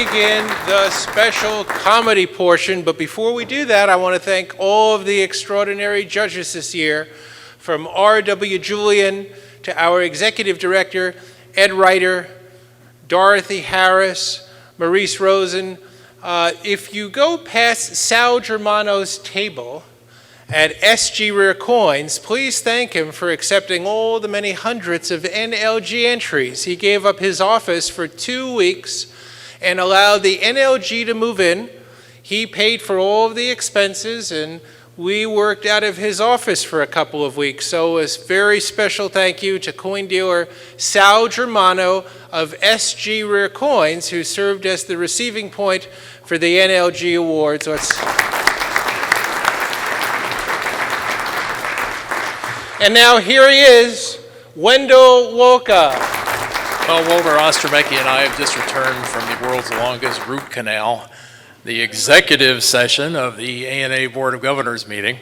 begin the special comedy portion, but before we do that, I want to thank all of the extraordinary judges this year, from R.W. Julian to our executive director, Ed Reiter, Dorothy Harris, Maurice Rosen. If you go past Sal Germano's table at SG Rare Coins, please thank him for accepting all the many hundreds of NLG entries. He gave up his office for 2 weeks and allowed the NLG to move in. He paid for all of the expenses, and we worked out of his office for a couple of weeks. So a very special thank you to coin dealer Sal Germano of SG Rare Coins, who served as the receiving point for the NLG Awards. And now here he is, Wendell Wolka. Well, Walter Ostromecki and I have just returned from the world's longest root canal, the executive session of the ANA Board of Governors meeting.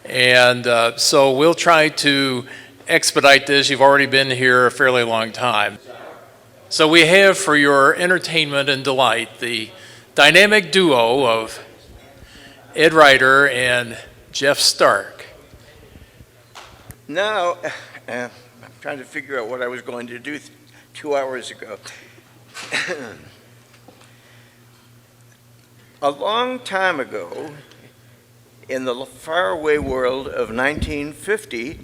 And so we'll try to expedite this. You've already been here a fairly long time. So we have, for your entertainment and delight, the dynamic duo of Ed Reiter and Jeff Starck. Now, I'm trying to figure out what I was going to do 2 hours ago. A long time ago, in the faraway world of 1950,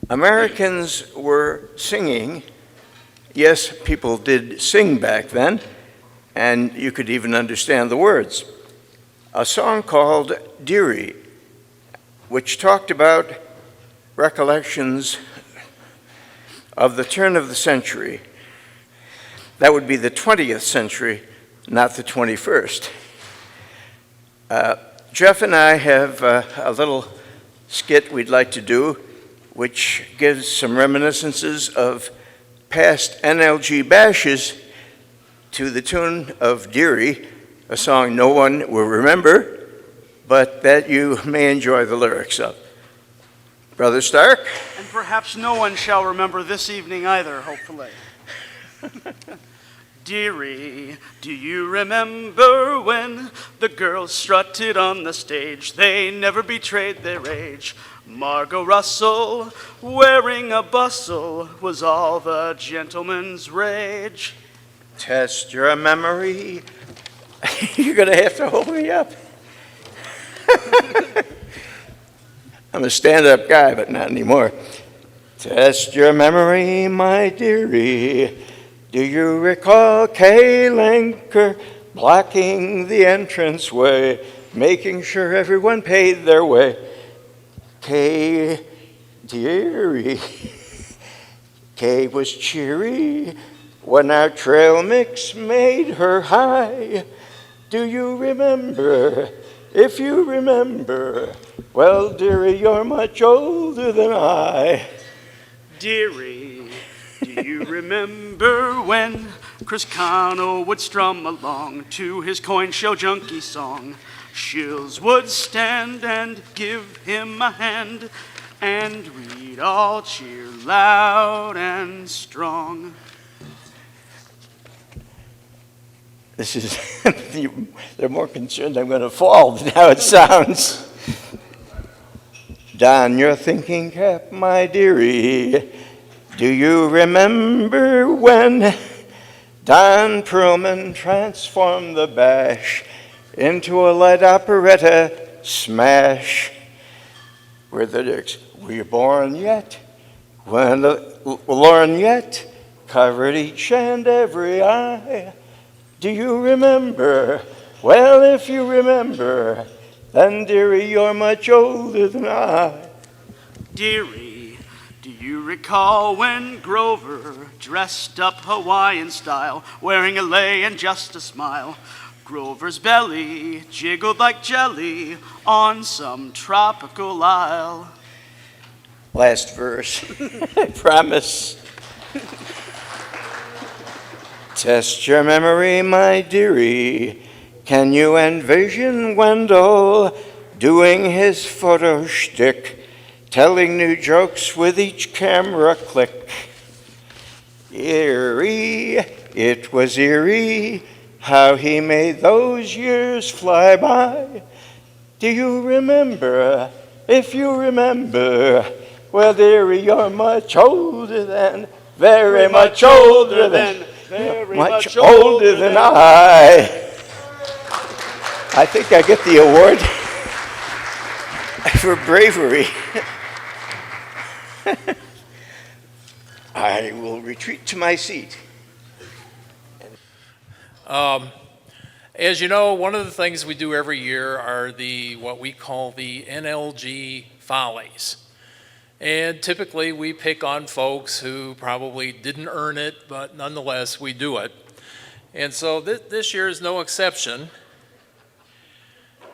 Americans were singing. Yes, people did sing back then, and you could even understand the words. A song called Dearie, which talked about recollections of the turn of the century. That would be the 20th century, not the 21st. Jeff and I have a little skit we'd like to do, which gives some reminiscences of past NLG bashes to the tune of Dearie, a song no one will remember, but that you may enjoy the lyrics of. Brother Starck? And perhaps no one shall remember this evening either, hopefully. Dearie, do you remember when the girls strutted on the stage? They never betrayed their age. Margot Russell, wearing a bustle, was all the gentleman's rage. Test your memory. You're going to have to hold me up. I'm a stand-up guy, but not anymore. Test your memory, my dearie. Do you recall Kay Linker blocking the entranceway, making sure everyone paid their way? Kay, dearie. Kay was cheery when our trail mix made her high. Do you remember? If you remember, well, dearie, you're much older than I. Dearie, do you remember when Chris Cano would strum along to his coin show junkie song? Shills would stand and give him a hand, and we'd all cheer loud and strong. This is, they're more concerned I'm going to fall than how it sounds. Don your thinking cap, my dearie. Do you remember when Don Perlman transformed the bash into a light operetta smash? Were the lyrics, were you born yet? When the lorgnette covered each and every eye. Do you remember? Well, if you remember, then, dearie, you're much older than I. Dearie, do you recall when Grover dressed up Hawaiian style, wearing a lei and just a smile? Grover's belly jiggled like jelly on some tropical isle. Last verse, I promise. Test your memory, my dearie. Can you envision Wendell doing his photo shtick, telling new jokes with each camera click? Eerie, it was eerie, how he made those years fly by. Do you remember? If you remember, well, dearie, you're much older than, very much older than, very much older than I. I think I get the award for bravery. I will retreat to my seat. As you know, one of the things we do every year are what we call the NLG follies. And typically we pick on folks who probably didn't earn it, but nonetheless we do it. And so this year is no exception.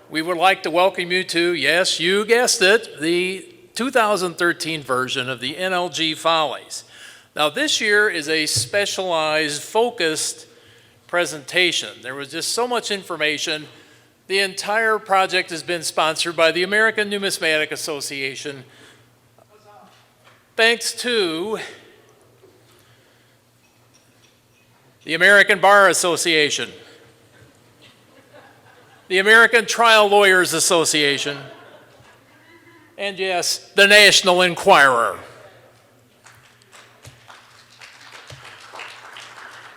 We would like to welcome you to, yes, you guessed it, the 2013 version of the NLG follies. Now this year is a specialized, focused presentation. There was just so much information. The entire project has been sponsored by the American Numismatic Association, thanks to the American Bar Association, the American Trial Lawyers Association, and yes, the National Enquirer.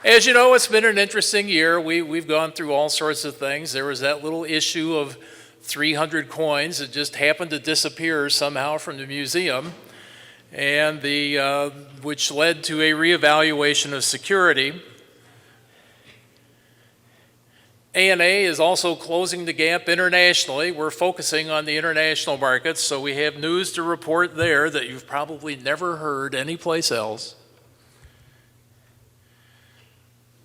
As you know, it's been an interesting year. We've gone through all sorts of things. There was that little issue of 300 coins that just happened to disappear somehow from the museum, and which led to a reevaluation of security. ANA is also closing the gap internationally. We're focusing on the international markets, so we have news to report there that you've probably never heard anyplace else.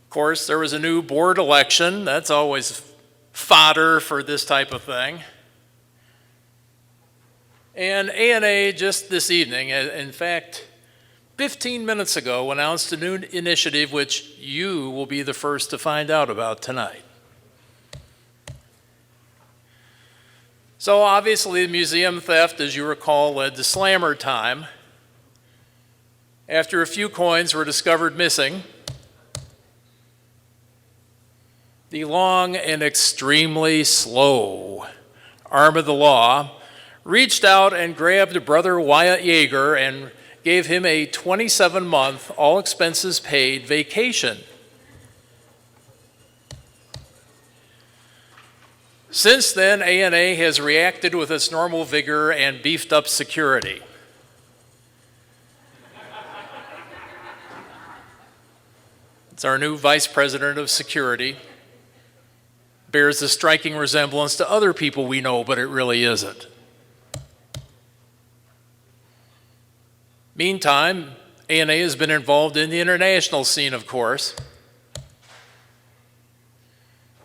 Of course, there was a new board election. That's always fodder for this type of thing. And ANA just this evening, in fact, 15 minutes ago, announced a new initiative which you will be the first to find out about tonight. So obviously the museum theft, as you recall, led to slammer time. After a few coins were discovered missing, the long and extremely slow arm of the law reached out and grabbed Brother Wyatt Yeager and gave him a 27-month, all expenses paid vacation. Since then, ANA has reacted with its normal vigor and beefed up security. It's our new Vice President of Security. Bears a striking resemblance to other people we know, but it really isn't. Meantime, ANA has been involved in the international scene, of course.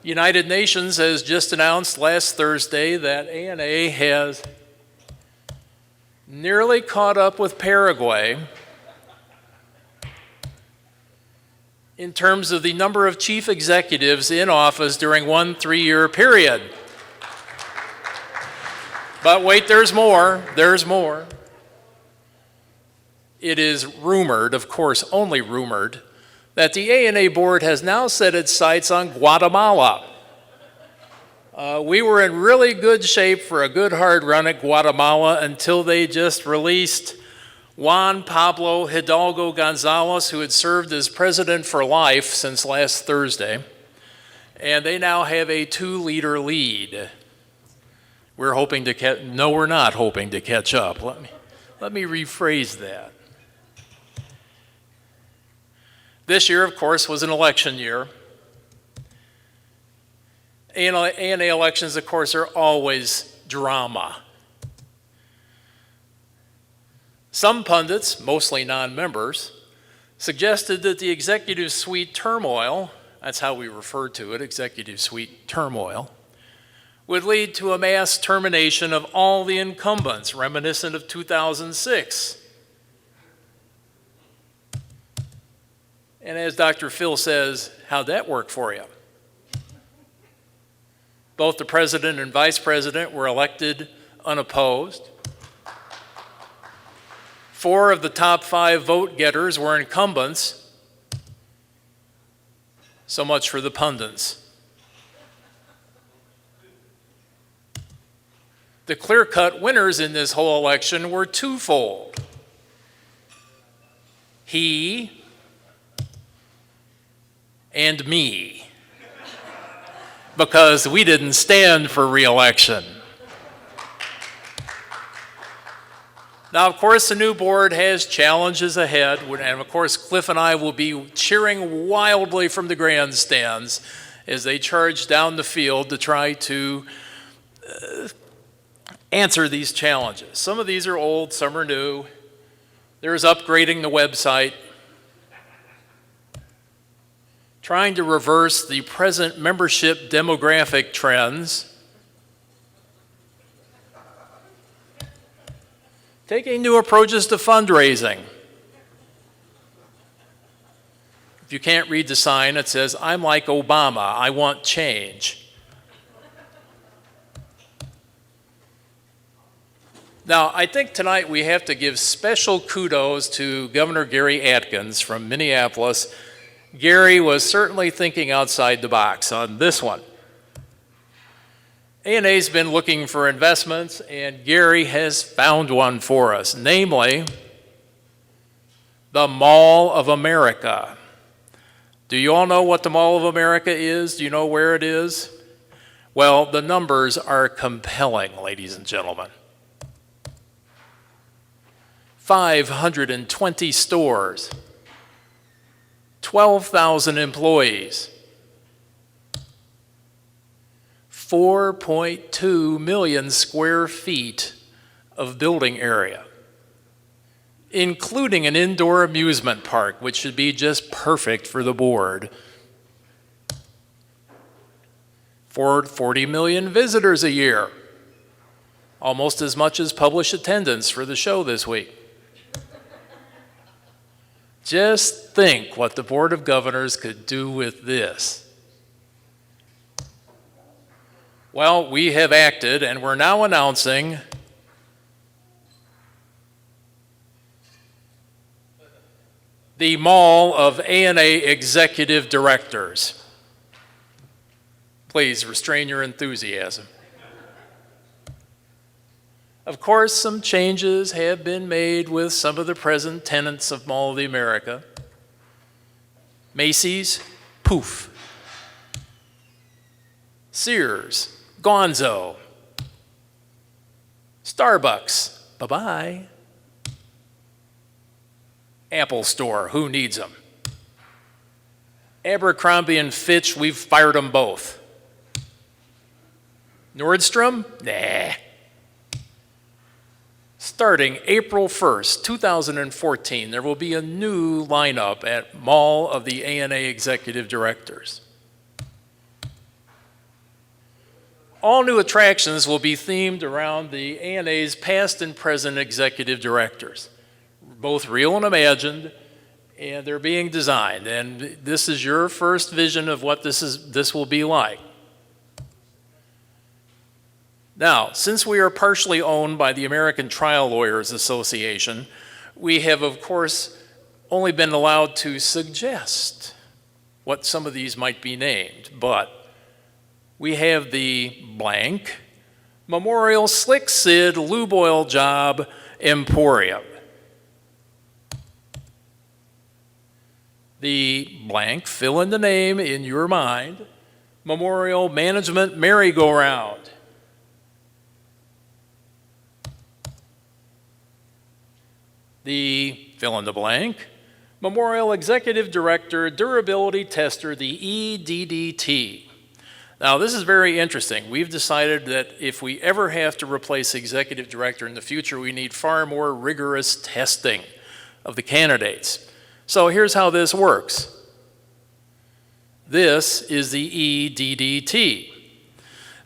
The United Nations has just announced last Thursday that ANA has nearly caught up with Paraguay in terms of the number of chief executives in office during one 3-year period. But wait, there's more. There's more. It is rumored, of course only rumored, that the ANA board has now set its sights on Guatemala. We were in really good shape for a good hard run at Guatemala until they just released Juan Pablo Hidalgo Gonzalez, who had served as president for life since last Thursday, and they now have a 2-leader lead. We're hoping to no, we're not hoping to catch up. Let me rephrase that. This year, of course, was an election year. ANA elections, of course, are always drama. Some pundits, mostly non-members, suggested that the executive suite turmoil, that's how we refer to it, executive suite turmoil, would lead to a mass termination of all the incumbents, reminiscent of 2006. And as Dr. Phil says, how'd that work for you? Both the president and vice president were elected unopposed. 4 of the top 5 vote getters were incumbents. So much for the pundits. The clear-cut winners in this whole election were twofold. He and me, because we didn't stand for re-election. Now, of course, the new board has challenges ahead, and of course, Cliff and I will be cheering wildly from the grandstands as they charge down the field to try to answer these challenges. Some of these are old, some are new. There's upgrading the website, trying to reverse the present membership demographic trends, taking new approaches to fundraising. If you can't read the sign, it says, "I'm like Obama, I want change." Now, I think tonight we have to give special kudos to Governor Gary Atkins from Minneapolis. Gary was certainly thinking outside the box on this one. ANA's been looking for investments, and Gary has found one for us, namely the Mall of America. Do you all know what the Mall of America is? Do you know where it is? Well, the numbers are compelling, ladies and gentlemen. 520 stores, 12,000 employees, 4.2 million square feet of building area, including an indoor amusement park, which should be just perfect for the board. 40 million visitors a year, almost as much as published attendance for the show this week. Just think what the Board of Governors could do with this. Well, we have acted, and we're now announcing the Mall of ANA Executive Directors. Please restrain your enthusiasm. Of course, some changes have been made with some of the present tenants of Mall of the America. Macy's, poof. Sears, gonzo. Starbucks, bye-bye. Apple Store, who needs them? Abercrombie and Fitch, we've fired them both. Nordstrom, nah. Starting April 1st, 2014, there will be a new lineup at Mall of the ANA Executive Directors. All new attractions will be themed around the ANA's past and present executive directors, both real and imagined, and they're being designed. And this is your first vision of what this will be like. Now, since we are partially owned by the American Trial Lawyers Association, we have, of course, only been allowed to suggest what some of these might be named, but we have the blank Memorial Slick Sid Lube Oil Job Emporium. The blank, fill in the name in your mind, Memorial Management Merry-Go-Round. The fill in the blank, Memorial Executive Director, Durability Tester, the EDDT. Now, this is very interesting. We've decided that if we ever have to replace executive director in the future, we need far more rigorous testing of the candidates. So here's how this works. This is the EDDT.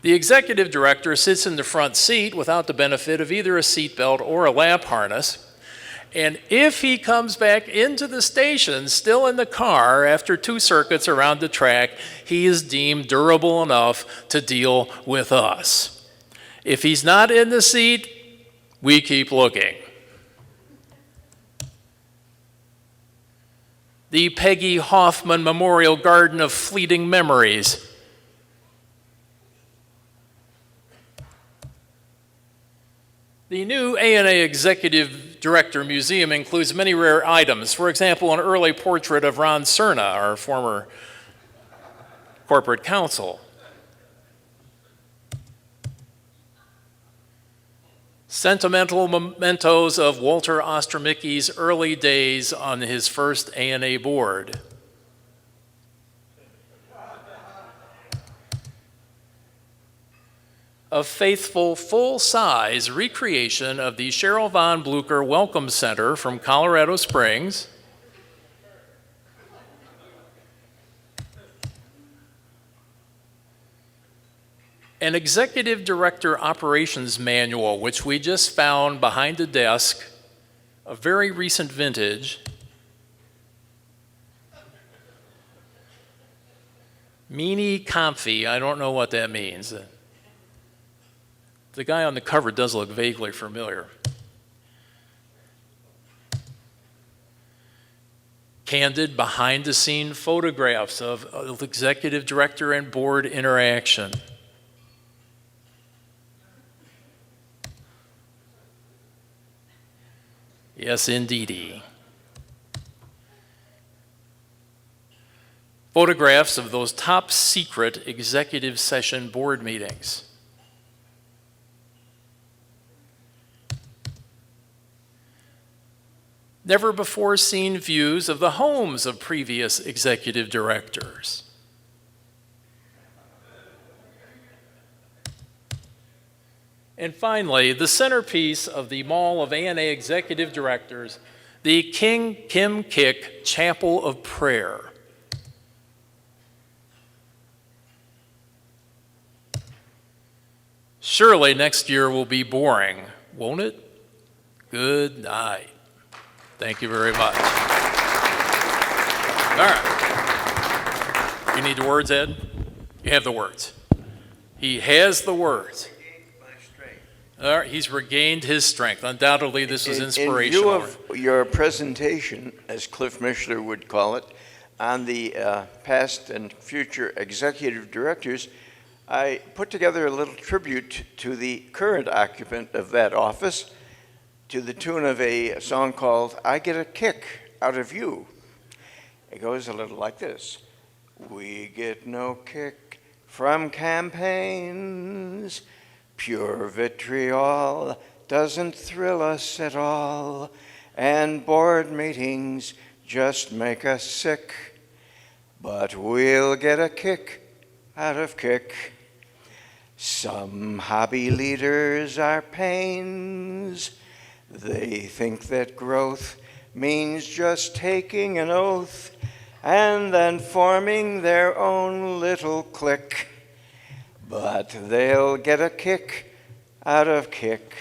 The executive director sits in the front seat without the benefit of either a seatbelt or a lap harness. And if he comes back into the station, still in the car, after 2 circuits around the track, he is deemed durable enough to deal with us. If he's not in the seat, we keep looking. the Peggy Hoffman Memorial Garden of Fleeting Memories. The new A&A Executive Director Museum includes many rare items. For example, an early portrait of Ron Cerna, our former corporate counsel. Sentimental mementos of Walter Ostromicki's early days on his first A&A board. A faithful, full-size recreation of the Cheryl Von Blucher Welcome Center from Colorado Springs. An Executive Director Operations Manual, which we just found behind a desk, a very recent vintage. Meanie Comfy, I don't know what that means. The guy on the cover does look vaguely familiar. Candid behind-the-scene photographs of executive director and board interaction. Yes, indeedy. Photographs of those top secret executive session board meetings. Never before seen views of the homes of previous executive directors. And finally, the centerpiece of the Mall of A&A Executive Directors, the King Kim Kik Chapel of Prayer. Surely next year will be boring, won't it? Good night. Thank you very much. All right. You need the words, Ed? You have the words. He has the words. All right, he's regained his strength. Undoubtedly, this was inspirational. In view of your presentation, as Cliff Mishler would call it, on the past and future executive directors, I put together a little tribute to the current occupant of that office to the tune of a song called I Get a Kick Out of You. It goes a little like this. We get no kick from campaigns. Pure vitriol doesn't thrill us at all, and board meetings just make us sick. But we'll get a kick out of kick. Some hobby leaders are pains. They think that growth means just taking an oath and then forming their own little clique. But they'll get a kick out of kick.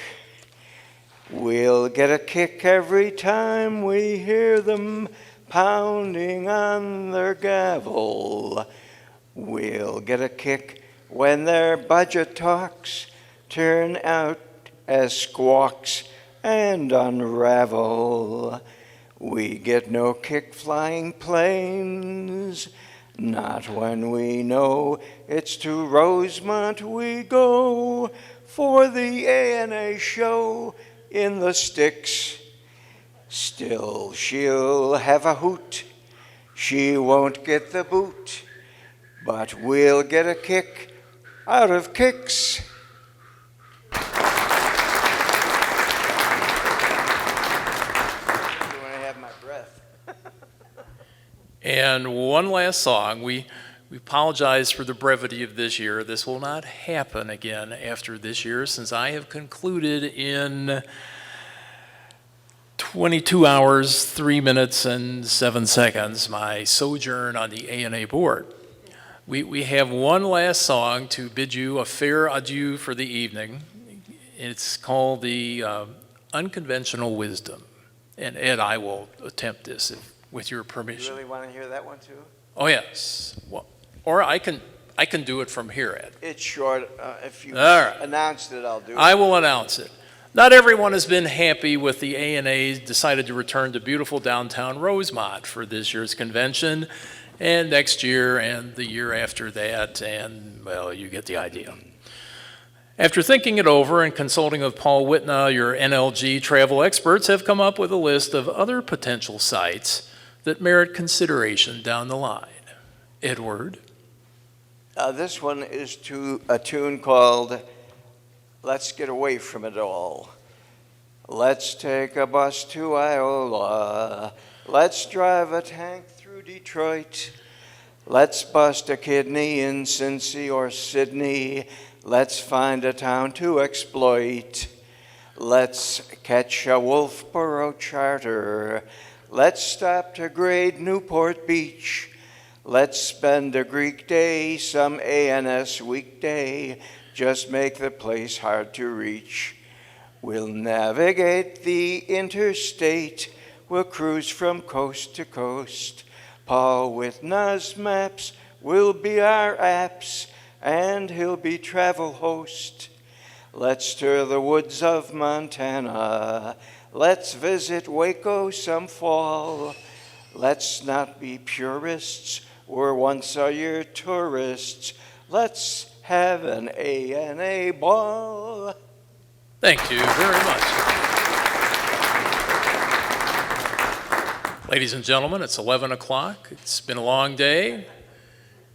We'll get a kick every time we hear them pounding on their gavel. We'll get a kick when their budget talks turn out as squawks and unravel. We get no kick flying planes. Not when we know it's to Rosemont we go for the A&A show in the sticks. Still, she'll have a hoot. She won't get the boot, but we'll get a kick out of kicks. And one last song. We apologize for the brevity of this year. This will not happen again after this year, since I have concluded in 22 hours, 3 minutes, and 7 seconds my sojourn on the A&A board. We have one last song to bid you a fair adieu for the evening. It's called the Unconventional Wisdom. And Ed, I will attempt this with your permission. You really want to hear that one too? Oh yes. Well, or I can do it from here, Ed. It's short. If you All right. announced it, I'll do it. I will announce it. Not everyone has been happy with the ANA decided to return to beautiful downtown Rosemont for this year's convention, and next year and the year after that, and well, you get the idea. After thinking it over and consulting with Paul Whitna, your NLG travel experts have come up with a list of other potential sites that merit consideration down the line. Edward? This one is to a tune called Let's Get Away From It All. Let's take a bus to Iowa. Let's drive a tank through Detroit. Let's bust a kidney in Cincy or Sydney. Let's find a town to exploit. Let's catch a Wolfboro charter. Let's stop to grade Newport Beach. Let's spend a Greek day, some ANS weekday. Just make the place hard to reach. We'll navigate the interstate. We'll cruise from coast to coast. Paul Whitna's maps will be our apps, and he'll be travel host. Let's tour the woods of Montana. Let's visit Waco some fall. Let's not be purists. We're once-a-year tourists. Let's have an ANA ball. Thank you very much. Ladies and gentlemen, it's 11 o'clock. It's been a long day.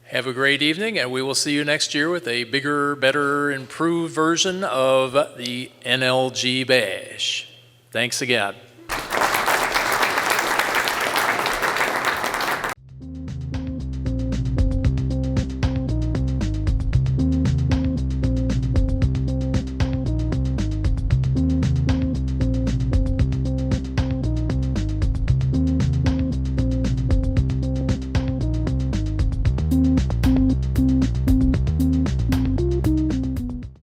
Have a great evening, and we will see you next year with a bigger, better, improved version of the NLG Bash. Thanks again.